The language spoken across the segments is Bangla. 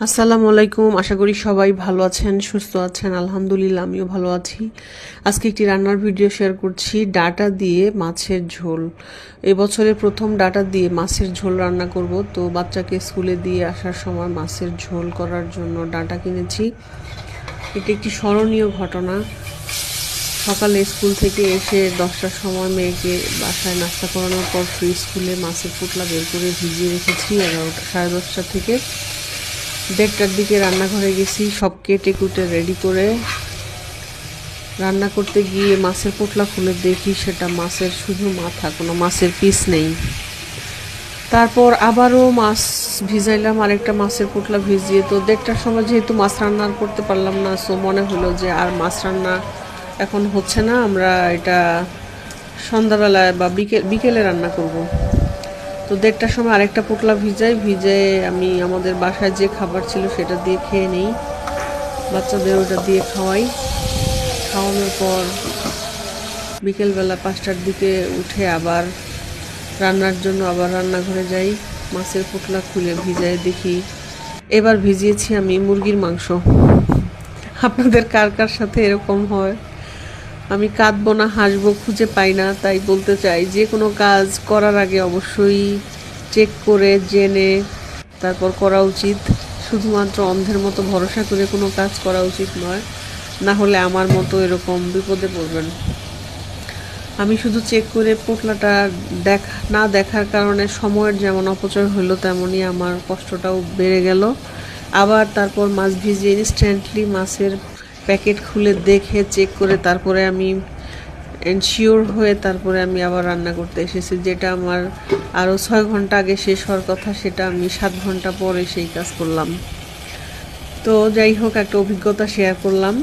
আসসালামু আলাইকুম। আশা করি সবাই ভালো আছেন, সুস্থ আছেন। আলহামদুলিল্লাহ আমিও ভালো আছি। আজকে একটি রান্নার ভিডিও শেয়ার করছি, ডাটা দিয়ে মাছের ঝোল। এবছরের প্রথম ডাটা দিয়ে মাছের ঝোল রান্না করব। তো বাচ্চাকে স্কুলে দিয়ে আসার সময় মাছের ঝোল করার জন্য ডাটা কিনেছি। এটা একটি স্মরণীয় ঘটনা। সকালে স্কুল থেকে এসে 10টার সময় মেয়েকে বাসায় নাস্তা করানোর পর স্কুলে মাছের পোটলা বের করে ভিজিয়ে রেখেছি। 11টা, 10:30 থেকে 1:30টার দিকে রান্নাঘরে গেছি, সব কেটে কুটে রেডি করে। রান্না করতে গিয়ে মাছের পোটলা খুলে দেখি সেটা মাছের শুধু মাথা, কোনো মাছের পিস নেই। তারপর আবারও মাছ ভিজাইলাম, আরেকটা মাছের পোটলা ভিজিয়ে। তো 1:30টার সময় যেহেতু মাছ রান্না করতে পারলাম না, সো মনে হলো যে আর মাছ রান্না এখন হচ্ছে না, আমরা এটা সন্ধ্যাবেলায় বা বিকেলে রান্না করব। তো 1:30টার সময় আরেকটা পোটলা ভিজে আমি আমাদের বাসায় যে খাবার ছিল সেটা দিয়ে খেয়ে নিই, বাচ্চাদের ওটা দিয়ে খাওয়াই। খাওয়ানোর পর বিকেলবেলা 5টার দিকে উঠে আবার রান্নার জন্য আবার রান্নাঘরে যাই। মাছের পোটলা খুলে ভিজায় দেখি এবার ভিজিয়েছি আমি মুরগির মাংস। আপনাদের কার কার সাথে এরকম হয়? আমি কাঁদবো না হাসবো খুঁজে পাই না, তাই বলতে চাই যে কোনো কাজ করার আগে অবশ্যই চেক করে জেনে তারপর করা উচিত। শুধুমাত্র অন্ধের মতো ভরসা করে কোনো কাজ করা উচিত নয়, না হলে আমার মতো এরকম বিপদে পড়বেন। আমি শুধু চেক করে পোটলাটা না দেখার কারণে সময়ের যেমন অপচয় হলো, তেমনই আমার কষ্টটাও বেড়ে গেল। আবার তারপর মাছ ভিজিয়ে ইনস্ট্যান্টলি মাছের প্যাকেট খুলে দেখে চেক করে তারপরে আমি এনশিওর হয়ে তারপরে আমি আবার রান্না করতে এসেছি। যেটা আমার আরও 6 ঘন্টা আগে শেষ হওয়ার কথা, সেটা আমি 7 ঘন্টা পরে সেই কাজ করলাম। তো যাই হোক, একটা অভিজ্ঞতা শেয়ার করলাম।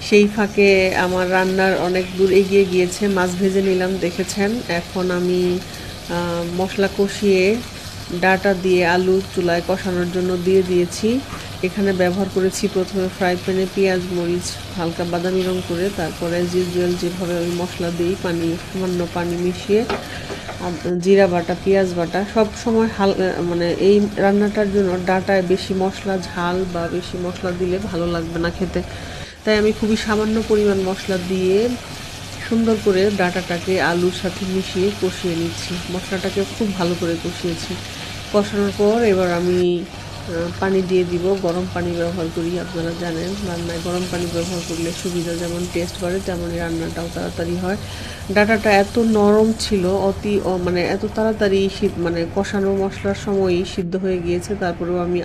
সেই ফাঁকে আমার রান্নার অনেক দূর এগিয়ে গিয়েছে, মাছ ভেজে নিলাম দেখেছেন। এখন আমি মশলা কষিয়ে ডাটা দিয়ে আলু চুলায় কষানোর জন্য দিয়ে দিয়েছি। এখানে ব্যবহার করেছি প্রথমে ফ্রাই প্যানে পেঁয়াজ মরিচ হালকা বাদামি রং করে, তারপরে যেভাবে ওই মশলা দিই সামান্য পানি মিশিয়ে জিরা বাটা পেঁয়াজ বাটা। সব সময় মানে এই রান্নাটার জন্য ডাটায় বেশি মশলা ঝাল বা বেশি মশলা দিলে ভালো লাগবে না খেতে, তাই আমি খুবই সামান্য পরিমাণ মশলা দিয়ে সুন্দর করে ডাটাটাকে আলুর সাথে মিশিয়ে কষিয়ে নিচ্ছি। মশলাটাকে খুব ভালো করে কষিয়েছি। কষানোর পর এবার আমি পানি দিয়ে দিব। গরম পানি ব্যবহার করি, আপনারা জানেন রান্নায় গরম পানি ব্যবহার করলে সুবিধা, যেমন টেস্ট বাড়ে তেমনই রান্নাটাও তাড়াতাড়ি হয়। ডাটাটা এত নরম ছিল, মানে এত তাড়াতাড়ি মানে কষানো মশলার সময়ই সিদ্ধ হয়ে গিয়েছে। তারপরেও আমি